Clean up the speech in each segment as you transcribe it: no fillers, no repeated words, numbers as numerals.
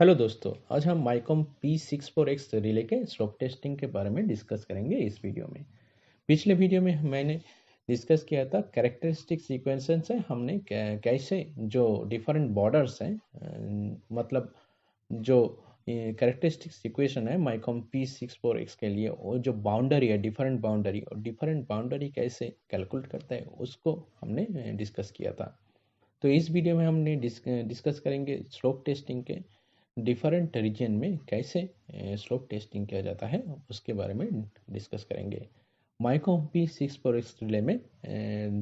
Hello दोस्तों, आज हम माइकॉम P64X रिले के स्लोप टेस्टिंग के बारे में डिस्कस करेंगे इस वीडियो में। पिछले वीडियो में मैंने डिस्कस किया था कैरेक्टरिस्टिक सीक्वेंसेस से हमने कैसे जो डिफरेंट बॉर्डर्स हैं, मतलब जो कैरेक्टरिस्टिक इक्वेशन है माइकॉम P64X के लिए, वो जो बाउंडरी है डिफरेंट बाउंडरी कैसे कैलकुलेट करता है उसको हमने डिस्कस किया था। तो इस वीडियो में हमने डिस्कस करेंगे स्लोप टेस्टिंग के डिफरेंट रीजन में कैसे स्लोप टेस्टिंग किया जाता है उसके बारे में डिस्कस करेंगे। माइकॉम P64X रिले में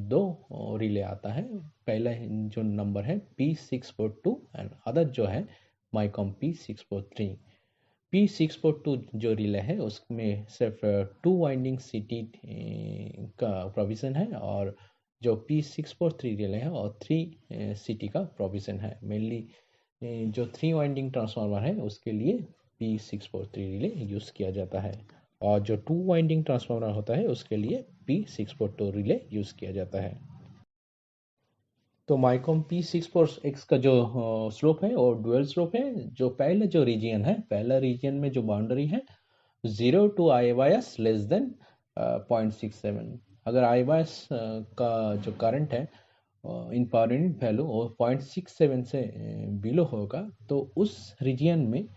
दो रिले आता है। पहला जो नंबर है P642 एंड अदर जो है माइकॉम P643। P642 जो रिले है उसमें सिर्फ टू वाइंडिंग सीटी का प्रोविज़न है, और जो P643 रिले है और थ्री सीटी का प्रोविज़न है। मेनली जो थ्री वाइंडिंग ट्रांसफार्मर है उसके लिए P643 रिले यूज़ किया जाता है, और जो टू वाइंडिंग ट्रांसफार्मर होता है उसके लिए P642 रिले यूज़ किया जाता है। तो माइकॉम P64X का जो स्लोप है और डुअल स्लोप है। जो पहला रीजन में जो बाउंड्री है 0 to I bias less than 0.67। अगर आई वायस का जो करंट है इन पावर यूनिट वैल्यू और 0.67 से बिलो होगा तो उस रीजन में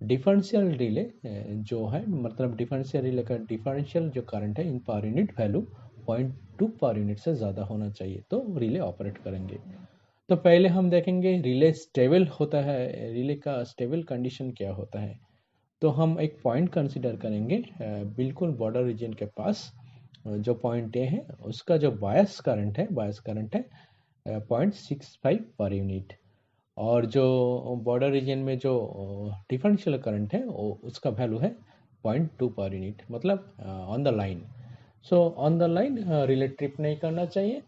डिफरेंशियल रिले जो है, मतलब डिफरेंशियल रिले का डिफरेंशियल जो करंट है in power unit value 0.2 power unit से ज़्यादा होना चाहिए तो रिले ऑपरेट करेंगे। तो पहले हम देखेंगे रिले स्टेबल होता है, रिले का स्टेबल कंडीशन क्या होता है। तो हम एक पॉइंट कंसिडर करेंगे बिल्कुल बॉर्डर रीजन के पास। जो पॉइंट ए है उसका जो बायस करंट है 0.65 पर यूनिट, और जो बॉर्डर रीजन में जो डिफरेंशियल करंट है वो उसका वैल्यू है 0.2 पर यूनिट, मतलब on the line. So on the line relay trip नहीं करना चाहिए।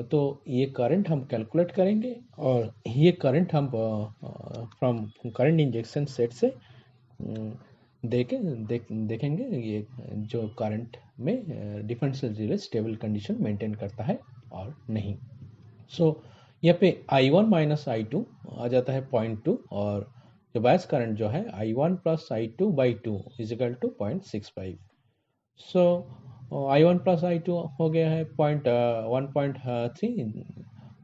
तो ये करंट हम कैलकुलेट करेंगे, और ये करंट हम फ्रॉम करंट इंजेक्शन सेट से देखेंगे ये जो करंट में differential relay stable condition maintain करता है और नहीं। सो यहाँ पे I1 माइनस आई आ जाता है 0.2, और जो बायस करंट जो है I1 plus I2/2 is equal to 0.65। So I1 plus I2 हो गया है 1.3,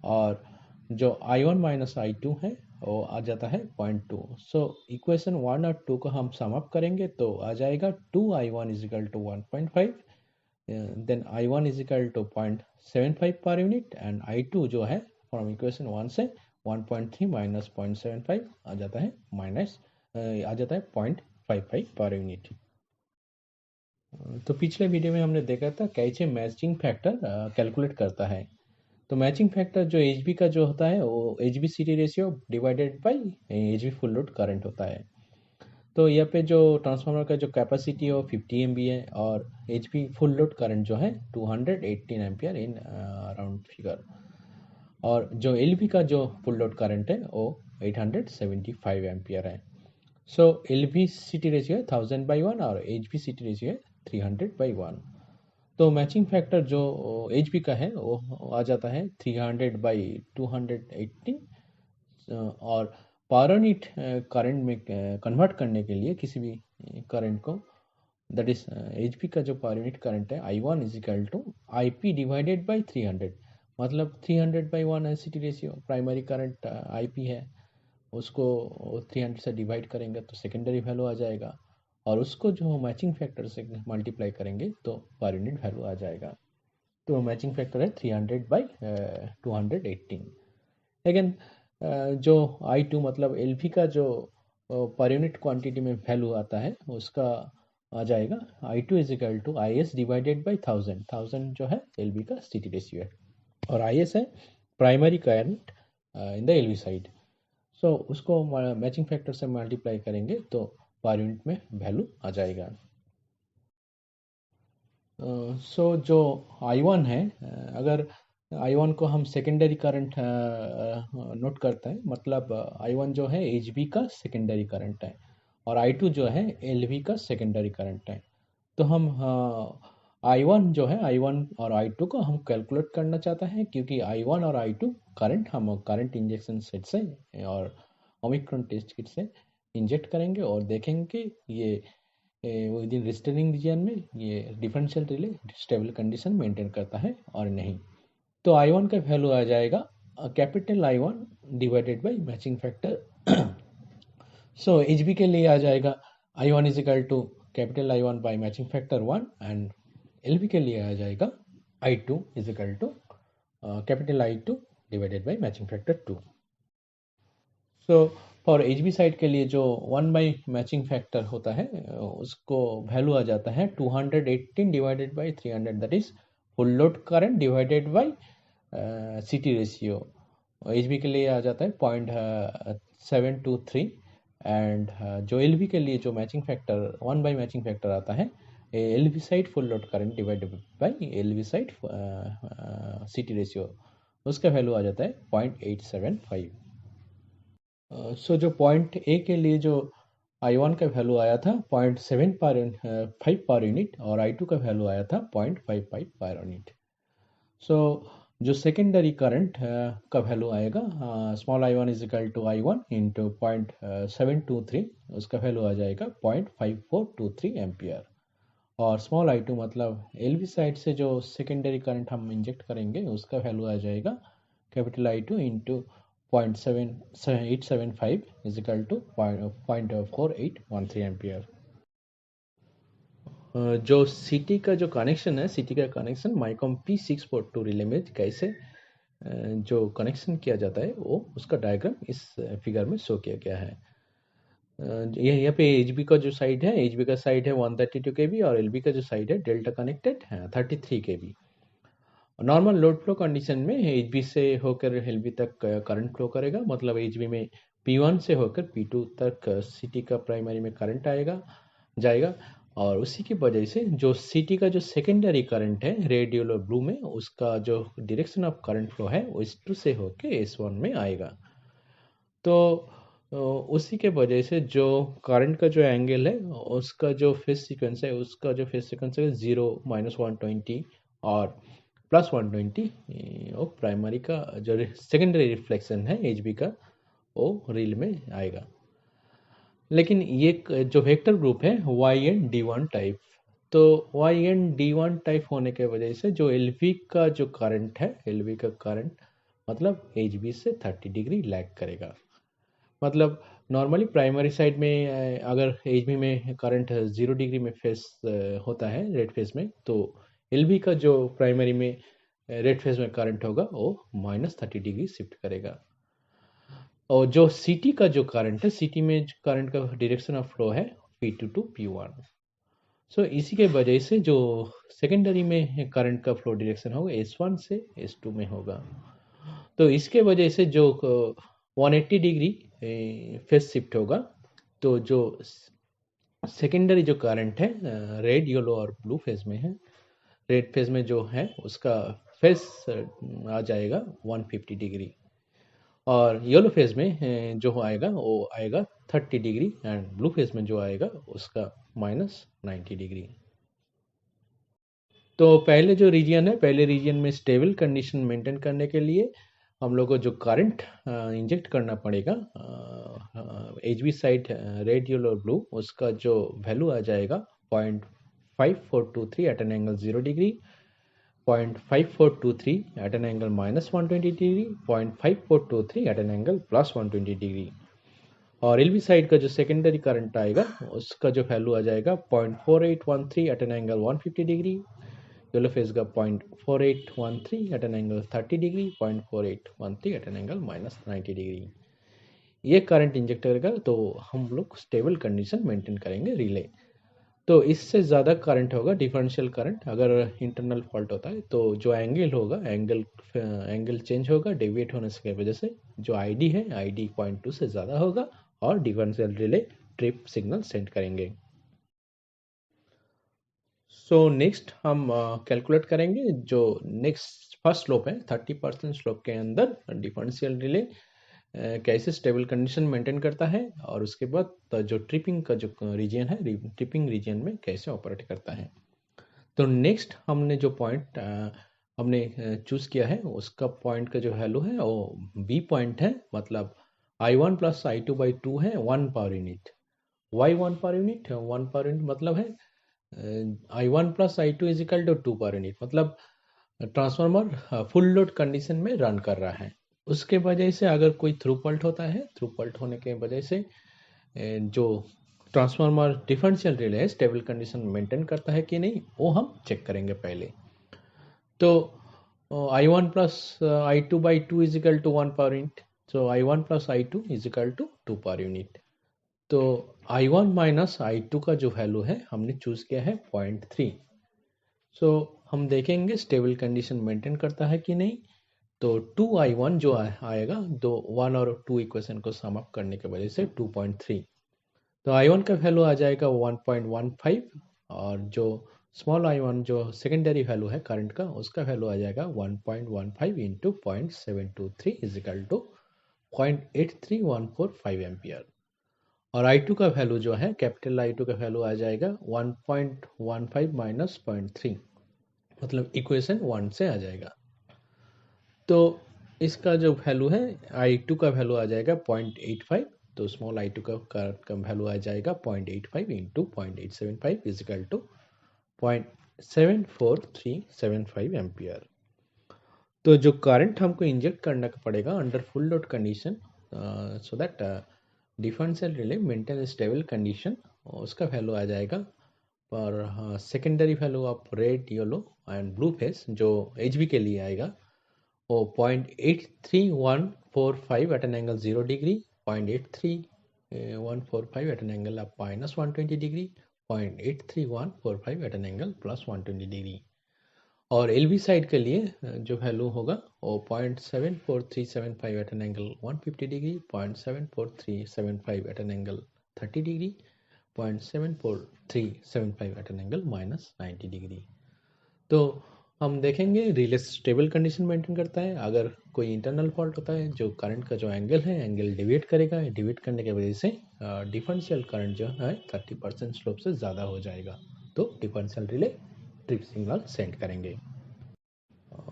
और जो I1 माइनस I2 है वो आ जाता है 0.2। सो इक्वेशन 1 और 2 को हम सम अप करेंगे तो आ जाएगा 2I1 is equal to 1.5, then I1 is equal to 0.75 per unit, and I2 जो है फ्रॉम इक्वेशन 1 से 1.3 माइनस 0.75 आ जाता है 0.55 पर यूनिट। तो पिछले वीडियो में हमने देखा था कैसे मैचिंग फैक्टर कैलकुलेट करता है। तो मैचिंग फैक्टर जो एच बी का जो होता है वो H B C T ratio divided by H B full load current होता है। तो यहाँ पे जो ट्रांसफार्मर का जो कैपेसिटी है वो 50 MV है, और H P full load current जो है 218 एम्पियर इन राउंड फिगर, और जो एल का जो फुल लोड करंट है वो 875 एम्पियर है। So L V C T ratio है 1000/1 और H B C T ratio है 300/1। तो मैचिंग फैक्टर जो एच पी का है वो आ जाता है 300/218। और पावर यूनिट करंट में कन्वर्ट करने के लिए किसी भी करंट को, दैट इज एच पी का जो पावर यूनिट करंट है I1 is equal to I P divided by 300, मतलब 300/1 है C T ratio, primary current I P है, उसको 300 से डिवाइड करेंगे तो सेकेंडरी वैल्यू आ जाएगा, और उसको जो मैचिंग फैक्टर से मल्टीप्लाई करेंगे तो पर यूनिट वैल्यू आ जाएगा। तो मैचिंग फैक्टर है 300/218। लेकिन जो I2 मतलब एल का जो पर यूनिट क्वांटिटी में वैल्यू आता है उसका आ जाएगा I2 is equal to I S divided by 1000 जो है एल का सी टी रेशियो है, और आई एस है primary current in the L side. So उसको मैचिंग फैक्टर से मल्टीप्लाई करेंगे तो पर यूनिट में वैल्यू आ जाएगा। सो जो I1 है, अगर I1 को हम सेकेंडरी करंट नोट करते हैं, मतलब I1 जो है एच बी का सेकेंडरी करंट है, और I2 जो है एल वी का सेकेंडरी करंट है। तो हम I1 जो है I1 और I2 को हम कैलकुलेट करना चाहते हैं, क्योंकि I1 और I2 करंट हम करंट इंजेक्शन सेट से और ओमिक्रॉन टेस्ट किट से इंजेक्ट करेंगे और देखेंगे कि ये विद इन रिस्टरिंग रीजन में ये differential relay stable condition maintain करता है और नहीं। तो I1 का वैल्यू आ जाएगा capital I1 divided by matching factor. So HB के लिए आ जाएगा I1 is equal to capital I1 by matching factor 1 and LB के लिए आ जाएगा I2 is equal to capital I2 divided by matching factor 2। So for HB side के लिए जो 1 बाई मैचिंग फैक्टर होता है उसको वैल्यू आ जाता है 218 divided by 300 that is full load current divided by CT ratio. HB के लिए आ जाता है 0.723 एंड जो LB के लिए जो matching factor 1 by matching factor आता है LV side full load current divided by LV side CT ratio, उसका वैल्यू आ जाता है 0.875। सो जो पॉइंट ए के लिए जो I1 का वैल्यू आया था 0.75 पर यूनिट और I2 का वैल्यू आया था 0.55 पर यूनिट। सो जो सेकेंडरी करंट का वैल्यू आएगा small I1 is equal to I1 into 0.723, उसका वैल्यू आ जाएगा 0.5423 एम्पियर। और स्मॉल I2 मतलब LV साइड से जो सेकेंडरी करंट हम इंजेक्ट करेंगे उसका वैल्यू आ जाएगा capital I2 into 0.875 is equal to 0.4813 ampere. जो CT का जो कनेक्शन है, CT का कनेक्शन माइकॉम P642 रिले में कैसे जो कनेक्शन किया जाता है वो उसका डायग्राम इस फिगर में शो किया गया है। यहाँ पे HB का जो साइड है, HB का साइड है 132 kV और LB का जो साइड है डेल्टा कनेक्टेड है 33 kV। Normal load flow condition में HB से होकर LB तक करंट फ्लो करेगा, मतलब HB में P1 से होकर P2 तक CT का प्राइमरी में करंट जाएगा और उसी की वजह से जो CT का जो सेकेंडरी करंट है रेड येलो ब्लू में उसका जो डायरेक्शन ऑफ करंट फ्लो है वो S2 से होकर S1 में आएगा। तो उसी के वजह से जो करंट का जो एंगल है उसका जो फेस सीक्वेंस है है 0 -120 और +120 वो प्राइमरी का जो सेकेंडरी रिफ्लेक्शन है HB का वो रील में आएगा। लेकिन ये जो वेक्टर ग्रुप है YN-D1 टाइप, तो YN-D1 टाइप होने के वजह से जो LV का जो करंट है LV का करंट मतलब HB से 30 डिग्री लैग करेगा। मतलब नॉर्मली प्राइमरी साइड में अगर HB में करंट 0 डिग्री में फेस होता है रेड फेस में, तो LV का जो प्राइमरी में रेड फेज में करंट होगा वो -30 डिग्री शिफ्ट करेगा। और जो CT का जो करंट है CT में करंट का डायरेक्शन ऑफ फ्लो है P2 टू P1। सो इसी के वजह से जो सेकेंडरी में करंट का फ्लो डायरेक्शन होगा S1 से S2 में होगा। तो इसके वजह से जो 180 डिग्री फेज शिफ्ट होगा, तो जो सेकेंडरी जो करंट है रेड येलो और ब्लू फेज में है, रेड फेज में जो है उसका फेस आ जाएगा 150 डिग्री और येलो फेज में जो आएगा वो आएगा 30 डिग्री एंड ब्लू फेज में जो आएगा उसका -90 डिग्री। तो पहले जो रीजन है पहले रीजन में स्टेबल कंडीशन मेंटेन करने के लिए हम लोग को जो करंट इंजेक्ट करना पड़ेगा HB साइड रेड येलो और ब्लू, उसका जो वैल्यू आ जाएगा 0.5423 at an angle 0 degree, 0.5423 at an angle -120 degree, 0.5423 at an angle +120 degree. और LV साइड का जो सेकेंडरी करंट आएगा उसका जो वैल्यू आ जाएगा 0.4813 at an angle 150 degree, yellow phase का 0.4813 at an angle 30 degree, 0.4813 at an angle -90 degree. ये करंट इंजेक्ट करेगा तो हम लोग स्टेबल कंडीशन मेंटेन करेंगे रिले। तो इससे ज़्यादा करंट होगा डिफरेंशियल करंट, अगर इंटरनल फॉल्ट होता है तो जो एंगल होगा एंगल चेंज होगा डेविएट होने की वजह से, जो ID है ID 0.2 से ज़्यादा होगा और differential relay trip signal send करेंगे। सो नेक्स्ट हम कैलकुलेट करेंगे जो नेक्स्ट फर्स्ट स्लोप है 30% स्लोप के अंदर डिफरेंशियल रिले कैसे स्टेबल कंडीशन मेंटेन करता है और उसके बाद जो ट्रिपिंग का जो रीजन है ट्रिपिंग रीजन में कैसे ऑपरेट करता है। तो नेक्स्ट हमने जो पॉइंट हमने चूज़ किया है उसका पॉइंट का जो वैल्यू है वो B पॉइंट है, मतलब I1 प्लस I2 बाई 2 है 1 per unit. Y 1 per unit है, 1 पर यूनिट मतलब है I1 plus I2 is equal to 2 per unit, मतलब ट्रांसफार्मर फुल लोड कंडीशन में रन कर रहा है। उसके वजह से अगर कोई थ्रू पल्ट होता है, थ्रू पल्ट होने के वजह से जो transformer differential relay stable condition maintain करता है कि नहीं, वो हम चेक करेंगे पहले। तो I1 plus I2 by 2 is equal to 1 per unit, so I1 plus I2 is equal to 2 per unit. तो I1 माइनस I2 का जो वैल्यू है हमने चूज किया है 0.3। सो हम देखेंगे स्टेबल कंडीशन मेंटेन करता है कि नहीं। तो 2I1 जो आएगा, दो 1 और 2 इक्वेशन को सम अप करने की वजह से 2.3। तो I1 का वैल्यू आ जाएगा 1.15, और जो स्मॉल I1 जो सेकेंडरी वैल्यू है करंट का, उसका वैल्यू आ जाएगा 1.15 into 0.723 is equal to 0.83145 ampere. और I2 का वैल्यू जो है, कैपिटल I2 का वैल्यू आ जाएगा 1.15 माइनस 0.3, मतलब इक्वेशन 1 से आ जाएगा। तो इसका जो वैल्यू है I2 का वैल्यू आ जाएगा 0.85, तो स्मॉल I2 का वैल्यू आ जाएगा 0.85 इंटू 0.875 इजिकल टू 0.74375 एम्पियर। तो जो करंट हमको इंजेक्ट करना पड़ेगा under full load condition, so that differential relay maintain stable condition, उसका वैल्यू आ जाएगा पर secondary value of red, yellow and blue phase जो HV के लिए आएगा वो 0.83145 at an angle 0 degree, 0.83145 at an angle of minus 120 degree, 0.83145 at an angle plus 120 degree. और LV साइड के लिए जो वैल्यू होगा वो 0.74375 at an angle 150 degree, 0.74375 at an angle 30 degree, 0.74375 at an angle minus 90 degree. तो हम देखेंगे relay stable condition maintain करता है। अगर कोई इंटरनल फॉल्ट होता है, जो करंट का जो एंगल है, एंगल डिविएट करेगा, डिविएट करने की वजह से डिफरेंशियल करंट जो है 30% स्लोप से ज़्यादा हो जाएगा, तो differential relay trip signal send करेंगे।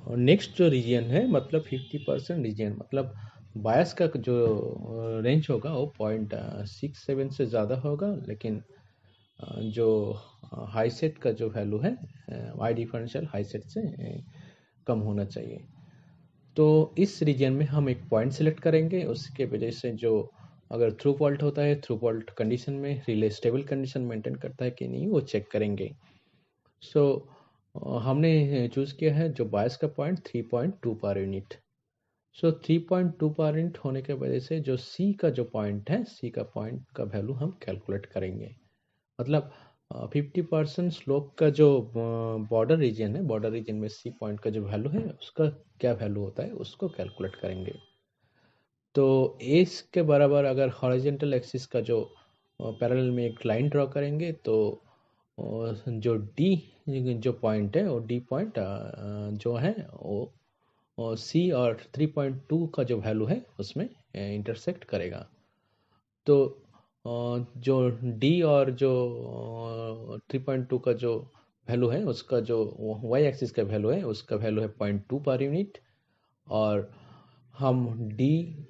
नेक्स्ट जो रीजन है, मतलब 50% रीजन, मतलब बायस का जो रेंज होगा वो 0.67 से ज़्यादा होगा, लेकिन जो हाई सेट का जो वैल्यू है वाई डिफरेंशियल हाई सेट से कम होना चाहिए। तो इस रीजन में हम एक पॉइंट सेलेक्ट करेंगे, उसके वजह से जो अगर थ्रू फॉल्ट होता है, थ्रू फॉल्ट कंडीशन में रिले स्टेबल कंडीशन मेंटेन करता है कि नहीं, वो चेक करेंगे। सो हमने चूज़ किया है जो बायस का पॉइंट 3.2 पर यूनिट। सो 3.2 पर यूनिट होने के वजह से जो सी का जो पॉइंट है, सी का पॉइंट का वैल्यू हम कैलकुलेट करेंगे। मतलब 50% स्लोप का जो बॉर्डर रीजन है, बॉर्डर रीजन में सी पॉइंट का जो वैल्यू है, उसका क्या वैल्यू होता है उसको कैलकुलेट करेंगे। तो एस के बराबर अगर हॉरिजेंटल एक्सिस का जो पैरेलल में एक लाइन ड्रॉ करेंगे, तो जो डी जो पॉइंट है, वो डी पॉइंट जो है वो सी और 3.2 का जो वैल्यू है उसमें इंटरसेक्ट करेगा। तो जो डी और जो 3.2 का जो वैल्यू है, उसका जो वाई एक्सिस का वैल्यू है, उसका वैल्यू है 0.2 पर यूनिट। और हम डी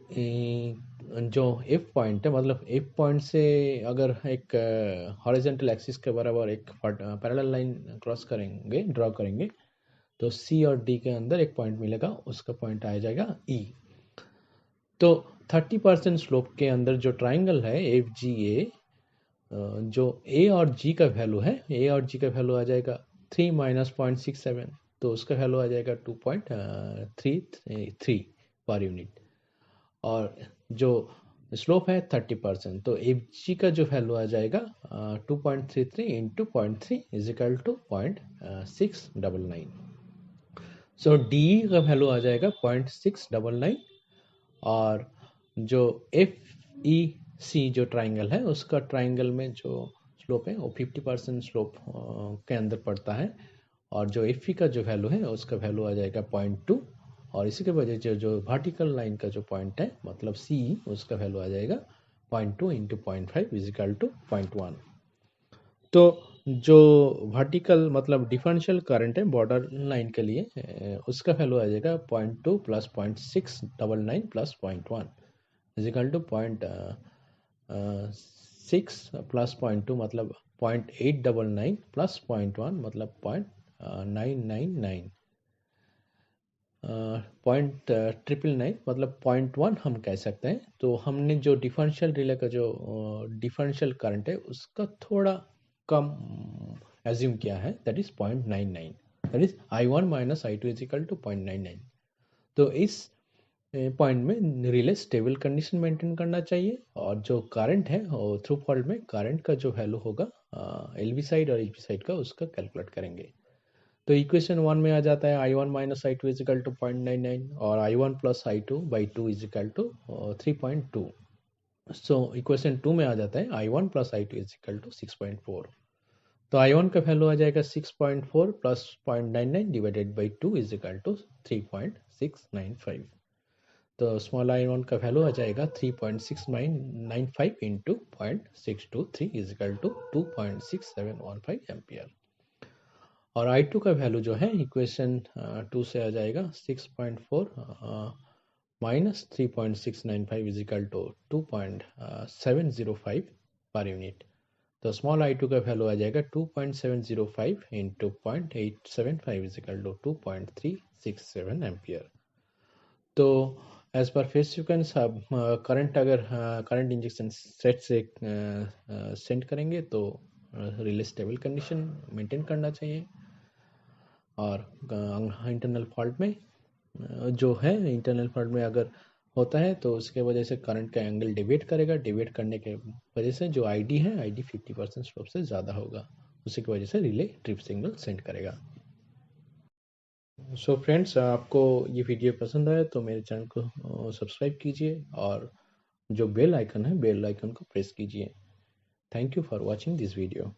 जो एफ पॉइंट है, मतलब एफ पॉइंट से अगर एक हॉरिजॉन्टल एक्सिस के बराबर एक पैरेलल लाइन क्रॉस करेंगे, ड्रॉ करेंगे, तो सी और डी के अंदर एक पॉइंट मिलेगा, उसका पॉइंट आ जाएगा ई। तो 30% स्लोप के अंदर जो ट्राइंगल है एफ जी ए, जो ए और जी का वैल्यू है, ए और जी का वैल्यू आ जाएगा 3 माइनस 0.67, तो उसका वैल्यू आ जाएगा 2.33 पर यूनिट। और जो स्लोप है 30%, तो एफ जी का जो वैल्यू आ जाएगा 2.33 इंटू 0.3 इज इक्वल टू 0.699। सो डी का वैल्यू आ जाएगा 0.699। और जो एफ ई सी जो ट्राइंगल है, उसका ट्राइंगल में जो स्लोप है वो 50% स्लोप के अंदर पड़ता है। और जो एफ ई का जो वैल्यू है उसका वैल्यू आ जाएगा 0.2। और इसी के वजह से जो वर्टिकल लाइन का जो पॉइंट है, मतलब सी, उसका वैल्यू आ जाएगा 0.2 इंटू 0.5 इजिकल टू 0.1। तो जो वर्टिकल मतलब डिफरेंशियल करंट है बॉर्डर लाइन के लिए, उसका वैल्यू आ जाएगा 0.2 plus 0.699 plus 0.1 is equal to 0.6 plus 0.2 मतलब 0.899 प्लस 0.1 मतलब 0.999 0.999 मतलब 0.1 हम कह सकते हैं। तो हमने जो डिफरेंशियल रिले का जो डिफरेंशियल करंट है उसका थोड़ा कम एज्यूम किया है, that is 0.99, that is I1 minus I2 is equal to 0.99। तो इस पॉइंट में रिले स्टेबल कंडीशन मेंटेन करना चाहिए और जो करंट है थ्रू फॉल्ट में करंट का जो वैल्यू होगा एल बी साइड और एच बी साइड का उसका कैलकुलेट करेंगे। तो इक्वेशन 1 में आ जाता है I1 minus I2 is equal to 0.99 और I1 plus I2 by 2 is equal to 3.2। So equation 2 में आ जाता है I1 plus I2 is equal to 6.4। तो I1 का वैल्यू आ जाएगा 6.4 plus 0.99 divided by 2 is equal to 3.695। तो स्मॉल I1 का वैल्यू आ जाएगा 3.695 into 0.623 is equal to 2.6715 ampere. और I2 का वैल्यू जो है इक्वेशन 2 से आ जाएगा 6.4 minus 3.695 is equal to 2.705 per unit. तो स्मॉल I2 का वैल्यू आ जाएगा 2.705 into 0.875 is equal to 2.367 ampere. तो एज पर फेज सीक्वेंस अब करंट अगर करंट इंजेक्शन सेट से सेंड करेंगे तो रिले स्टेबल कंडीशन मेंटेन करना चाहिए। और इंटरनल फॉल्ट में जो है इंटरनल फॉल्ट में अगर होता है तो उसके वजह से करंट का एंगल डिवेट करेगा, डिवेट करने के वजह से जो आईडी है आईडी 50% स्लोप से ज़्यादा होगा, उसी की वजह से रिले ट्रिप सिग्नल सेंड करेगा। सो फ्रेंड्स, आपको ये वीडियो पसंद आया तो मेरे चैनल को सब्सक्राइब कीजिए और जो बेल आइकन है बेल आइकन को प्रेस कीजिए। Thank you for watching this video.